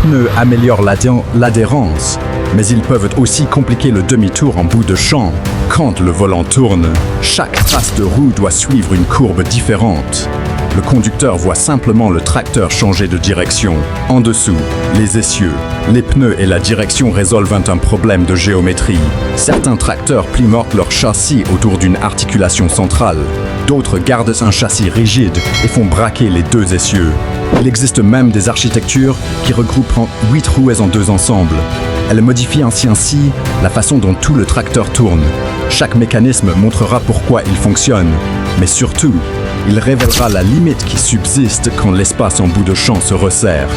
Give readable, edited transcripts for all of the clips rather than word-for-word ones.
pneus améliorent l'adhérence, mais ils peuvent aussi compliquer le demi-tour en bout de champ. Quand le volant tourne, chaque trace de roue doit suivre une courbe différente. Le conducteur voit simplement le tracteur changer de direction. En dessous, les essieux, les pneus et la direction résolvent un problème de géométrie. Certains tracteurs plient-mortent leur châssis autour d'une articulation centrale. D'autres gardent un châssis rigide et font braquer les deux essieux. Il existe même des architectures qui regroupent 8 roues en 2 ensembles. Elles modifient ainsi la façon dont tout le tracteur tourne. Chaque mécanisme montrera pourquoi il fonctionne, mais surtout, il révélera la limite qui subsiste quand l'espace en bout de champ se resserre.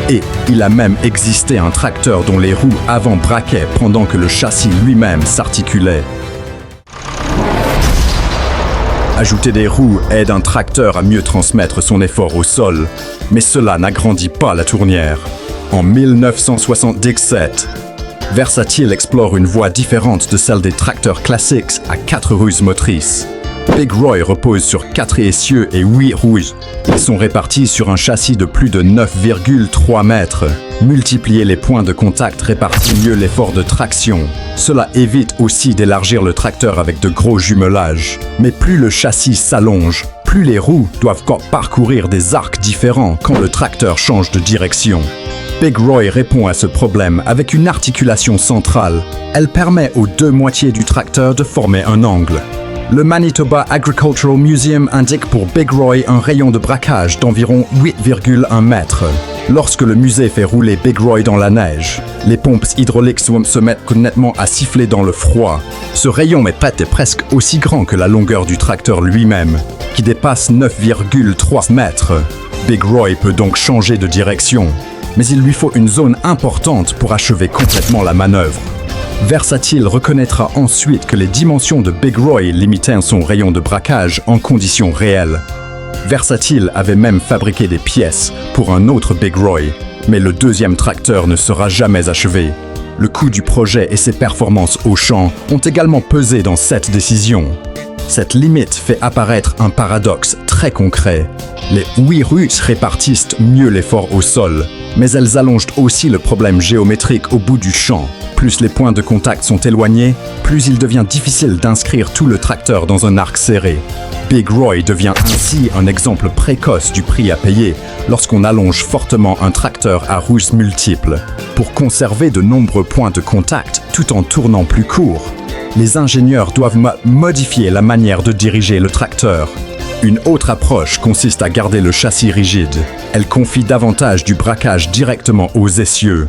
Et il a même existé un tracteur dont les roues avant braquaient pendant que le châssis lui-même s'articulait. Ajouter des roues aide un tracteur à mieux transmettre son effort au sol, mais cela n'agrandit pas la tournière. En 1977, Versatile explore une voie différente de celle des tracteurs classiques à 4 roues motrices. Big Roy repose sur 4 essieux et 8 roues. Ils sont répartis sur un châssis de plus de 9,3 mètres. Multiplier les points de contact répartit mieux l'effort de traction. Cela évite aussi d'élargir le tracteur avec de gros jumelages. Mais plus le châssis s'allonge, plus les roues doivent parcourir des arcs différents quand le tracteur change de direction. Big Roy répond à ce problème avec une articulation centrale. Elle permet aux deux moitiés du tracteur de former un angle. Le Manitoba Agricultural Museum indique pour Big Roy un rayon de braquage d'environ 8,1 mètres. Lorsque le musée fait rouler Big Roy dans la neige, les pompes hydrauliques se mettent nettement à siffler dans le froid. Ce rayon est presque aussi grand que la longueur du tracteur lui-même, qui dépasse 9,3 mètres. Big Roy peut donc changer de direction, mais il lui faut une zone importante pour achever complètement la manœuvre. Versatile reconnaîtra ensuite que les dimensions de Big Roy limitaient son rayon de braquage en conditions réelles. Versatile avait même fabriqué des pièces pour un autre Big Roy, mais le deuxième tracteur ne sera jamais achevé. Le coût du projet et ses performances au champ ont également pesé dans cette décision. Cette limite fait apparaître un paradoxe très concret. Les 8 roues répartissent mieux l'effort au sol, mais elles allongent aussi le problème géométrique au bout du champ. Plus les points de contact sont éloignés, plus il devient difficile d'inscrire tout le tracteur dans un arc serré. Big Roy devient ainsi un exemple précoce du prix à payer lorsqu'on allonge fortement un tracteur à roues multiples. Pour conserver de nombreux points de contact tout en tournant plus court, les ingénieurs doivent modifier la manière de diriger le tracteur. Une autre approche consiste à garder le châssis rigide. Elle confie davantage du braquage directement aux essieux.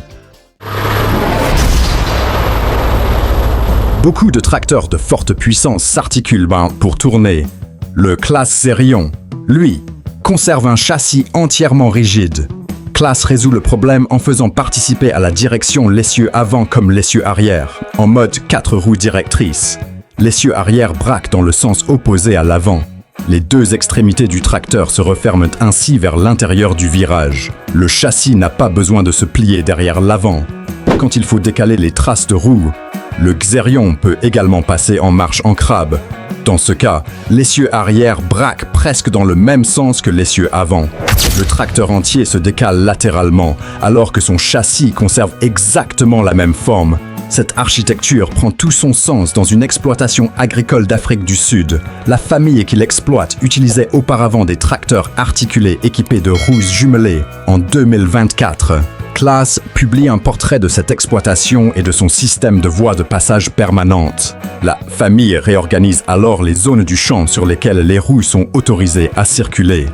Beaucoup de tracteurs de forte puissance s'articulent pour tourner. Le Claas Zerion, lui, conserve un châssis entièrement rigide. Claas résout le problème en faisant participer à la direction l'essieu avant comme l'essieu arrière, en mode 4 roues directrices. L'essieu arrière braque dans le sens opposé à l'avant. Les deux extrémités du tracteur se referment ainsi vers l'intérieur du virage. Le châssis n'a pas besoin de se plier derrière l'avant. Quand il faut décaler les traces de roues, le Xerion peut également passer en marche en crabe. Dans ce cas, l'essieu arrière braque presque dans le même sens que l'essieu avant. Le tracteur entier se décale latéralement, alors que son châssis conserve exactement la même forme. Cette architecture prend tout son sens dans une exploitation agricole d'Afrique du Sud. La famille qui l'exploite utilisait auparavant des tracteurs articulés équipés de roues jumelées. En 2024, Claas publie un portrait de cette exploitation et de son système de voies de passage permanente. La famille réorganise alors les zones du champ sur lesquelles les roues sont autorisées à circuler.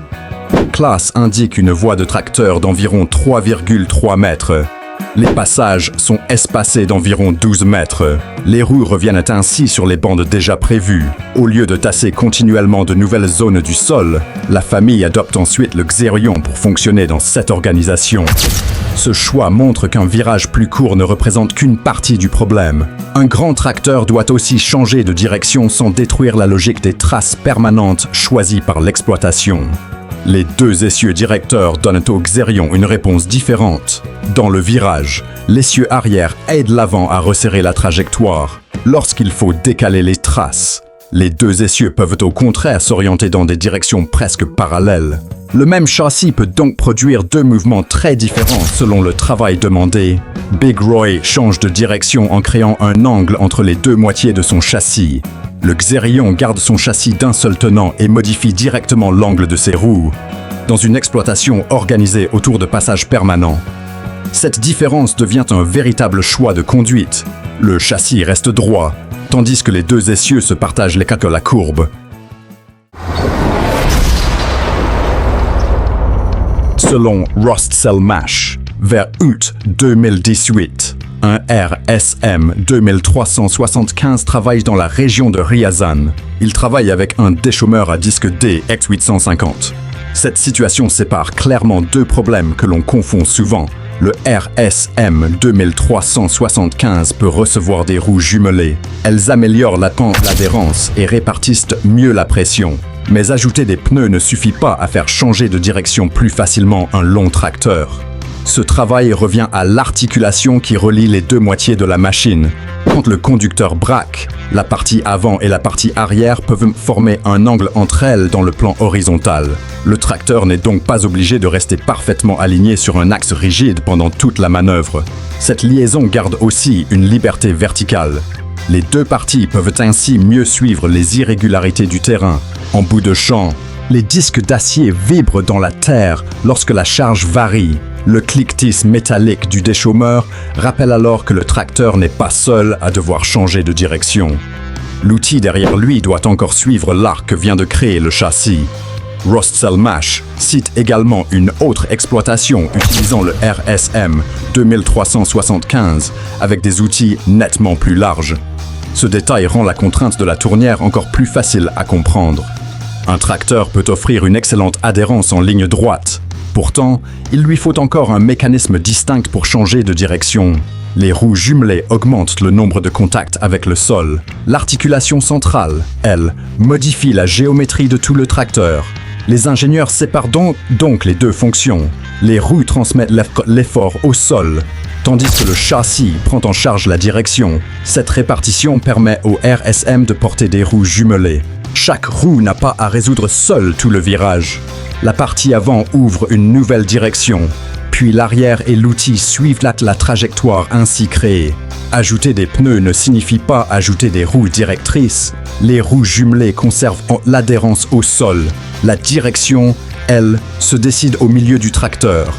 Claas indique une voie de tracteur d'environ 3,3 mètres. Les passages sont espacés d'environ 12 mètres. Les roues reviennent ainsi sur les bandes déjà prévues. Au lieu de tasser continuellement de nouvelles zones du sol, la famille adopte ensuite le Xerion pour fonctionner dans cette organisation. Ce choix montre qu'un virage plus court ne représente qu'une partie du problème. Un grand tracteur doit aussi changer de direction sans détruire la logique des traces permanentes choisies par l'exploitation. Les deux essieux directeurs donnent au Xerion une réponse différente. Dans le virage, l'essieu arrière aide l'avant à resserrer la trajectoire. Lorsqu'il faut décaler les traces, les deux essieux peuvent au contraire s'orienter dans des directions presque parallèles. Le même châssis peut donc produire deux mouvements très différents selon le travail demandé. Big Roy change de direction en créant un angle entre les deux moitiés de son châssis. Le Xerion garde son châssis d'un seul tenant et modifie directement l'angle de ses roues, dans une exploitation organisée autour de passages permanents. Cette différence devient un véritable choix de conduite. Le châssis reste droit, tandis que les deux essieux se partagent les caques à la courbe. Selon Rostselmash, vers août 2018, un RSM 2375 travaille dans la région de Ryazan. Il travaille avec un déchômeur à disque D X850. Cette situation sépare clairement deux problèmes que l'on confond souvent. Le RSM 2375 peut recevoir des roues jumelées. Elles améliorent l'adhérence et répartissent mieux la pression. Mais ajouter des pneus ne suffit pas à faire changer de direction plus facilement un long tracteur. Ce travail revient à l'articulation qui relie les deux moitiés de la machine. Quand le conducteur braque, la partie avant et la partie arrière peuvent former un angle entre elles dans le plan horizontal. Le tracteur n'est donc pas obligé de rester parfaitement aligné sur un axe rigide pendant toute la manœuvre. Cette liaison garde aussi une liberté verticale. Les deux parties peuvent ainsi mieux suivre les irrégularités du terrain. En bout de champ, les disques d'acier vibrent dans la terre lorsque la charge varie. Le cliquetis métallique du déchômeur rappelle alors que le tracteur n'est pas seul à devoir changer de direction. L'outil derrière lui doit encore suivre l'arc que vient de créer le châssis. Rostselmash cite également une autre exploitation utilisant le RSM 2375 avec des outils nettement plus larges. Ce détail rend la contrainte de la tournière encore plus facile à comprendre. Un tracteur peut offrir une excellente adhérence en ligne droite. Pourtant, il lui faut encore un mécanisme distinct pour changer de direction. Les roues jumelées augmentent le nombre de contacts avec le sol. L'articulation centrale, elle, modifie la géométrie de tout le tracteur. Les ingénieurs séparent donc les deux fonctions. Les roues transmettent l'effort au sol, tandis que le châssis prend en charge la direction. Cette répartition permet au RSM de porter des roues jumelées. Chaque roue n'a pas à résoudre seule tout le virage. La partie avant ouvre une nouvelle direction, puis l'arrière et l'outil suivent la trajectoire ainsi créée. Ajouter des pneus ne signifie pas ajouter des roues directrices. Les roues jumelées conservent l'adhérence au sol. La direction, elle, se décide au milieu du tracteur.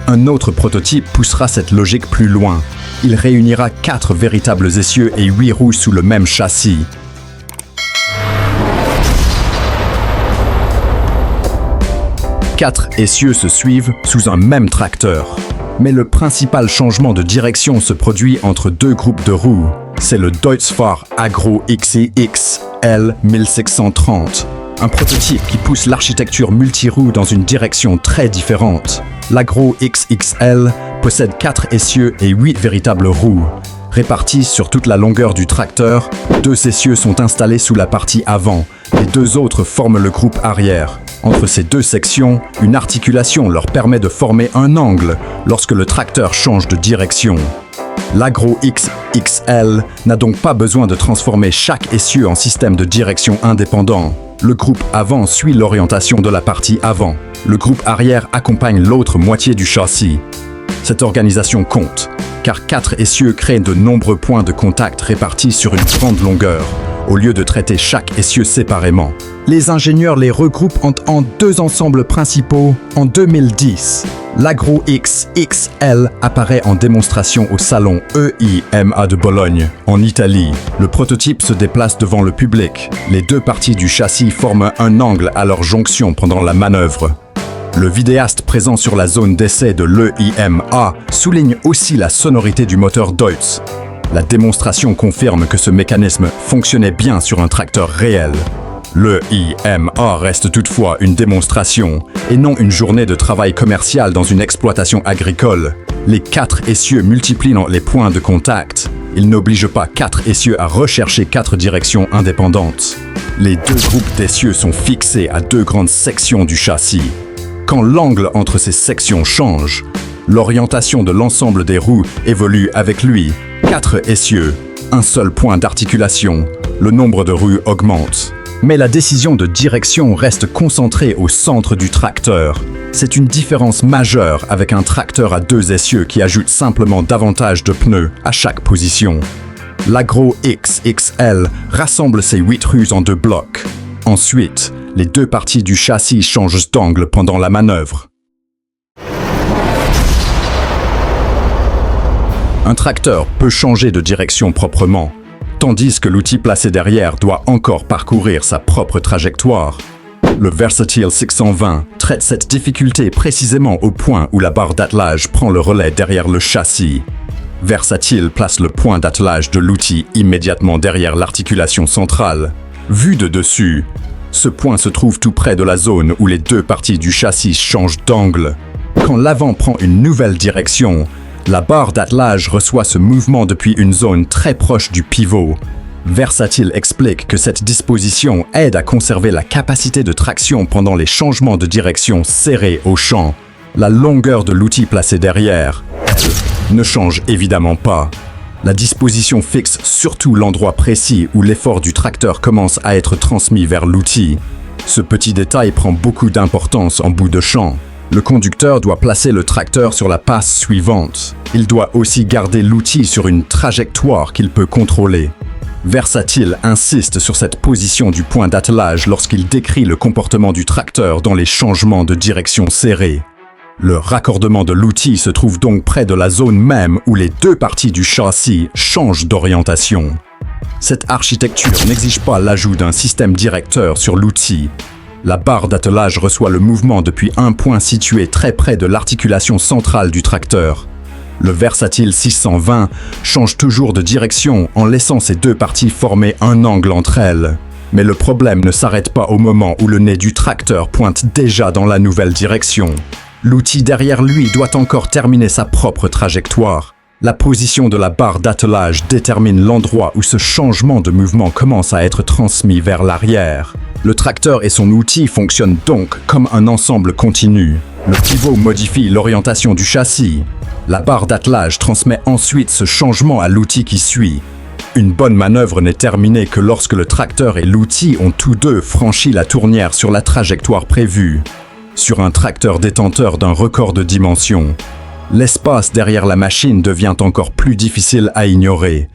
Un autre prototype poussera cette logique plus loin. Il réunira 4 véritables essieux et 8 roues sous le même châssis. Quatre essieux se suivent sous un même tracteur. Mais le principal changement de direction se produit entre deux groupes de roues. C'est le Deutz-Fahr Agro XEX L1630, un prototype qui pousse l'architecture multiroue dans une direction très différente. L'Agro XXL possède 4 essieux et 8 véritables roues. Répartis sur toute la longueur du tracteur, 2 essieux sont installés sous la partie avant, les 2 autres forment le groupe arrière. Entre ces 2 sections, une articulation leur permet de former un angle lorsque le tracteur change de direction. L'Agro XXL n'a donc pas besoin de transformer chaque essieu en système de direction indépendant. Le groupe avant suit l'orientation de la partie avant. Le groupe arrière accompagne l'autre moitié du châssis. Cette organisation compte, car 4 essieux créent de nombreux points de contact répartis sur une grande longueur, au lieu de traiter chaque essieu séparément. Les ingénieurs les regroupent en 2 ensembles principaux en 2010. L'Agro XXL apparaît en démonstration au salon EIMA de Bologne, en Italie. Le prototype se déplace devant le public. Les 2 parties du châssis forment un angle à leur jonction pendant la manœuvre. Le vidéaste présent sur la zone d'essai de l'EIMA souligne aussi la sonorité du moteur Deutz. La démonstration confirme que ce mécanisme fonctionnait bien sur un tracteur réel. L'EIMA reste toutefois une démonstration et non une journée de travail commercial dans une exploitation agricole. Les 4 essieux multiplient les points de contact. Ils n'obligent pas 4 essieux à rechercher 4 directions indépendantes. Les 2 groupes d'essieux sont fixés à 2 grandes sections du châssis. Quand l'angle entre ces sections change, l'orientation de l'ensemble des roues évolue avec lui. 4 essieux, un seul point d'articulation, le nombre de roues augmente. Mais la décision de direction reste concentrée au centre du tracteur. C'est une différence majeure avec un tracteur à 2 essieux qui ajoute simplement davantage de pneus à chaque position. L'Agro XXL rassemble ces 8 roues en 2 blocs. Ensuite, les 2 parties du châssis changent d'angle pendant la manœuvre. Un tracteur peut changer de direction proprement, tandis que l'outil placé derrière doit encore parcourir sa propre trajectoire. Le Versatile 620 traite cette difficulté précisément au point où la barre d'attelage prend le relais derrière le châssis. Versatile place le point d'attelage de l'outil immédiatement derrière l'articulation centrale. Vu de dessus, ce point se trouve tout près de la zone où les 2 parties du châssis changent d'angle. Quand l'avant prend une nouvelle direction, la barre d'attelage reçoit ce mouvement depuis une zone très proche du pivot. Versatile explique que cette disposition aide à conserver la capacité de traction pendant les changements de direction serrés au champ. La longueur de l'outil placé derrière, elle, ne change évidemment pas. La disposition fixe surtout l'endroit précis où l'effort du tracteur commence à être transmis vers l'outil. Ce petit détail prend beaucoup d'importance en bout de champ. Le conducteur doit placer le tracteur sur la passe suivante. Il doit aussi garder l'outil sur une trajectoire qu'il peut contrôler. Versatile insiste sur cette position du point d'attelage lorsqu'il décrit le comportement du tracteur dans les changements de direction serrés. Le raccordement de l'outil se trouve donc près de la zone même où les 2 parties du châssis changent d'orientation. Cette architecture n'exige pas l'ajout d'un système directeur sur l'outil. La barre d'attelage reçoit le mouvement depuis un point situé très près de l'articulation centrale du tracteur. Le Versatile 620 change toujours de direction en laissant ces 2 parties former un angle entre elles. Mais le problème ne s'arrête pas au moment où le nez du tracteur pointe déjà dans la nouvelle direction. L'outil derrière lui doit encore terminer sa propre trajectoire. La position de la barre d'attelage détermine l'endroit où ce changement de mouvement commence à être transmis vers l'arrière. Le tracteur et son outil fonctionnent donc comme un ensemble continu. Le pivot modifie l'orientation du châssis. La barre d'attelage transmet ensuite ce changement à l'outil qui suit. Une bonne manœuvre n'est terminée que lorsque le tracteur et l'outil ont tous deux franchi la tournière sur la trajectoire prévue. Sur un tracteur détenteur d'un record de dimension, l'espace derrière la machine devient encore plus difficile à ignorer.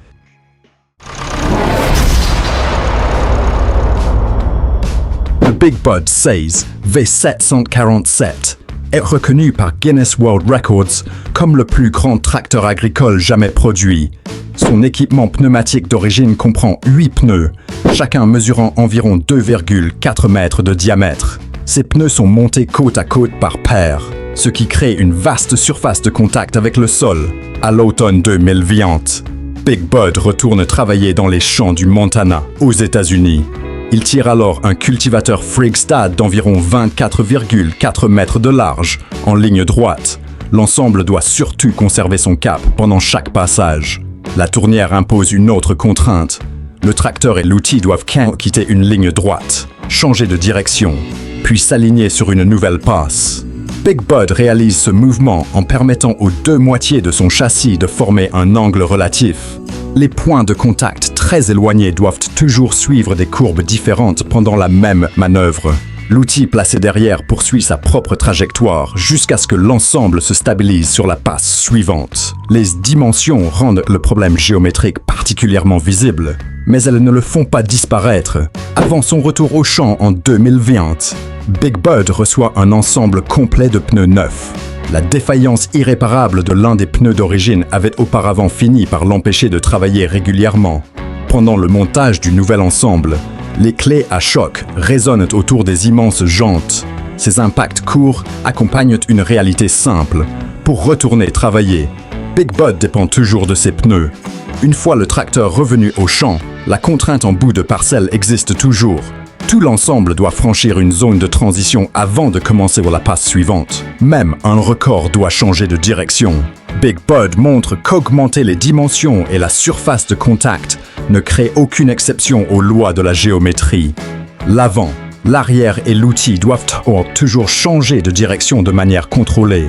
Le Big Bud 16 V747 est reconnu par Guinness World Records comme le plus grand tracteur agricole jamais produit. Son équipement pneumatique d'origine comprend 8 pneus, chacun mesurant environ 2,4 mètres de diamètre. Ces pneus sont montés côte à côte par paire, ce qui crée une vaste surface de contact avec le sol. À l'automne 2020, Big Bud retourne travailler dans les champs du Montana, aux États-Unis. Il tire alors un cultivateur Frigstad d'environ 24,4 mètres de large, en ligne droite. L'ensemble doit surtout conserver son cap pendant chaque passage. La tournière impose une autre contrainte. Le tracteur et l'outil doivent quitter une ligne droite, changer de direction, puis s'aligner sur une nouvelle passe. Big Bud réalise ce mouvement en permettant aux deux moitiés de son châssis de former un angle relatif. Les points de contact très éloignés doivent toujours suivre des courbes différentes pendant la même manœuvre. L'outil placé derrière poursuit sa propre trajectoire jusqu'à ce que l'ensemble se stabilise sur la passe suivante. Les dimensions rendent le problème géométrique particulièrement visible, mais elles ne le font pas disparaître. Avant son retour au champ en 2020, Big Bud reçoit un ensemble complet de pneus neufs. La défaillance irréparable de l'un des pneus d'origine avait auparavant fini par l'empêcher de travailler régulièrement. Pendant le montage du nouvel ensemble, les clés à choc résonnent autour des immenses jantes. Ces impacts courts accompagnent une réalité simple. Pour retourner travailler, Big Bud dépend toujours de ses pneus. Une fois le tracteur revenu au champ, la contrainte en bout de parcelle existe toujours. Tout l'ensemble doit franchir une zone de transition avant de commencer la passe suivante. Même un record doit changer de direction. Big Bud montre qu'augmenter les dimensions et la surface de contact ne crée aucune exception aux lois de la géométrie. L'avant, l'arrière et l'outil doivent toujours changer de direction de manière contrôlée.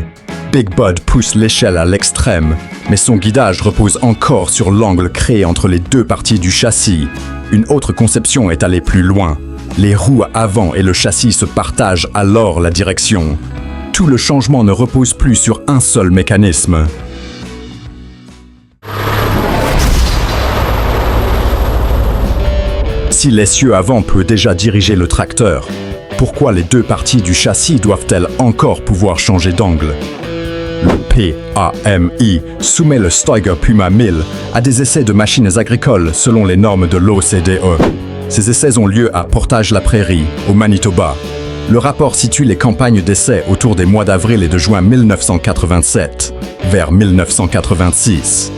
Big Bud pousse l'échelle à l'extrême, mais son guidage repose encore sur l'angle créé entre les deux parties du châssis. Une autre conception est allée plus loin. Les roues avant et le châssis se partagent alors la direction. Tout le changement ne repose plus sur un seul mécanisme. Si l'essieu avant peut déjà diriger le tracteur, pourquoi les deux parties du châssis doivent-elles encore pouvoir changer d'angle? Le PAMI soumet le Steiger Puma 1000 à des essais de machines agricoles selon les normes de l'OCDE. Ces essais ont lieu à Portage-la-Prairie, au Manitoba. Le rapport situe les campagnes d'essais autour des mois d'avril et de juin 1987, vers 1986.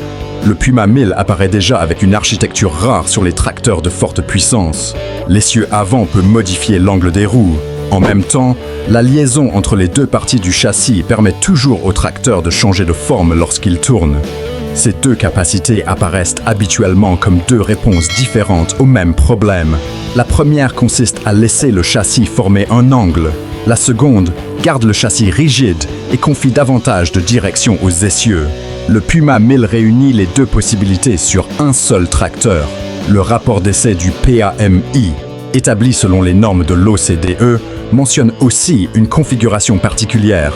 Le Puma 1000 apparaît déjà avec une architecture rare sur les tracteurs de forte puissance. L'essieu avant peut modifier l'angle des roues. En même temps, la liaison entre les deux parties du châssis permet toujours au tracteur de changer de forme lorsqu'il tourne. Ces deux capacités apparaissent habituellement comme deux réponses différentes au même problème. La première consiste à laisser le châssis former un angle. La seconde garde le châssis rigide et confie davantage de direction aux essieux. Le Puma 1000 réunit les deux possibilités sur un seul tracteur. Le rapport d'essai du PAMI, établi selon les normes de l'OCDE, mentionne aussi une configuration particulière.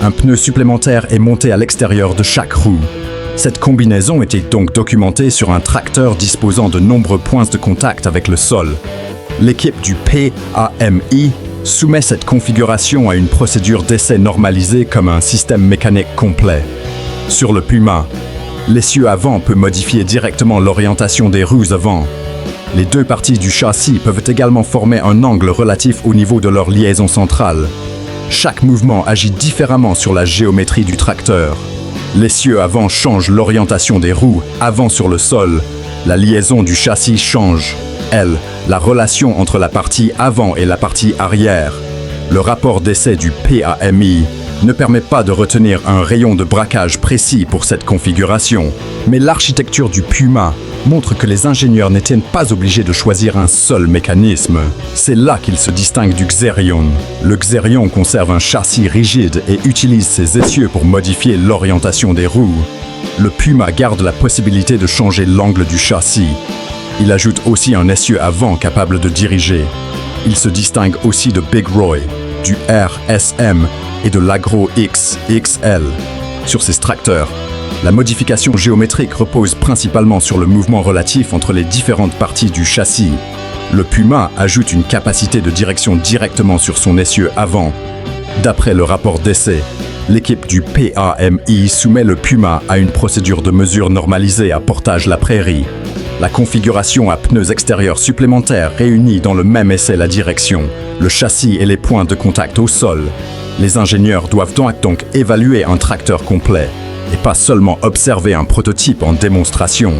Un pneu supplémentaire est monté à l'extérieur de chaque roue. Cette combinaison était donc documentée sur un tracteur disposant de nombreux points de contact avec le sol. L'équipe du PAMI soumet cette configuration à une procédure d'essai normalisée comme un système mécanique complet. Sur le Puma, l'essieu avant peut modifier directement l'orientation des roues avant. Les deux parties du châssis peuvent également former un angle relatif au niveau de leur liaison centrale. Chaque mouvement agit différemment sur la géométrie du tracteur. L'essieu avant change l'orientation des roues avant sur le sol. La liaison du châssis change, elle, la relation entre la partie avant et la partie arrière. Le rapport d'essai du PAMI ne permet pas de retenir un rayon de braquage précis pour cette configuration, mais l'architecture du Puma montre que les ingénieurs n'étaient pas obligés de choisir un seul mécanisme. C'est là qu'il se distingue du Xerion. Le Xerion conserve un châssis rigide et utilise ses essieux pour modifier l'orientation des roues. Le Puma garde la possibilité de changer l'angle du châssis. Il ajoute aussi un essieu avant capable de diriger. Il se distingue aussi de Big Roy, du RSM et de l'Agro X XL. Sur ces tracteurs, la modification géométrique repose principalement sur le mouvement relatif entre les différentes parties du châssis. Le Puma ajoute une capacité de direction directement sur son essieu avant. D'après le rapport d'essai, l'équipe du PAMI soumet le Puma à une procédure de mesure normalisée à Portage-la-Prairie. La configuration à pneus extérieurs supplémentaires réunit dans le même essai la direction, le châssis et les points de contact au sol. Les ingénieurs doivent donc évaluer un tracteur complet et pas seulement observer un prototype en démonstration.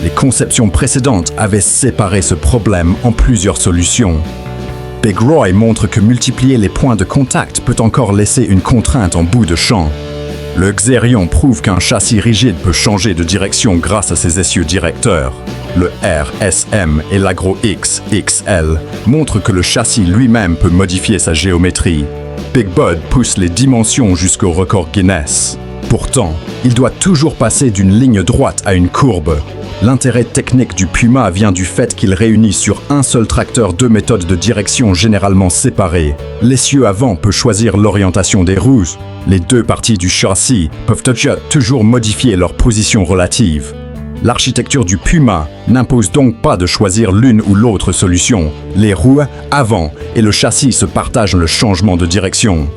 Les conceptions précédentes avaient séparé ce problème en plusieurs solutions. Big Roy montre que multiplier les points de contact peut encore laisser une contrainte en bout de champ. Le Xerion prouve qu'un châssis rigide peut changer de direction grâce à ses essieux directeurs. Le RSM et l'Agro X XL montrent que le châssis lui-même peut modifier sa géométrie. Big Bud pousse les dimensions jusqu'au record Guinness. Pourtant, il doit toujours passer d'une ligne droite à une courbe. L'intérêt technique du Puma vient du fait qu'il réunit sur un seul tracteur deux méthodes de direction généralement séparées. L'essieu avant peut choisir l'orientation des roues. Les deux parties du châssis peuvent toujours modifier leur position relative. L'architecture du Puma n'impose donc pas de choisir l'une ou l'autre solution. Les roues avant et le châssis se partagent le changement de direction.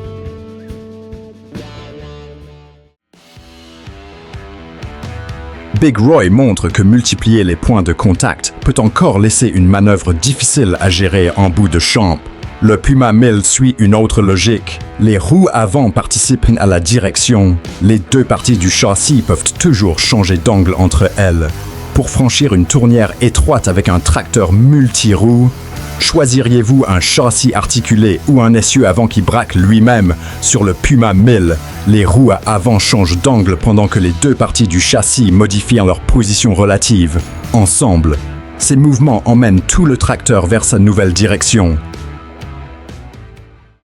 Big Roy montre que multiplier les points de contact peut encore laisser une manœuvre difficile à gérer en bout de champ. Le Puma 1000 suit une autre logique. Les roues avant participent à la direction. Les deux parties du châssis peuvent toujours changer d'angle entre elles. Pour franchir une tournière étroite avec un tracteur multi-roues, choisiriez-vous un châssis articulé ou un essieu avant qui braque lui-même? Sur le Puma 1000, les roues avant changent d'angle pendant que les deux parties du châssis modifient leur position relative. Ensemble, ces mouvements emmènent tout le tracteur vers sa nouvelle direction.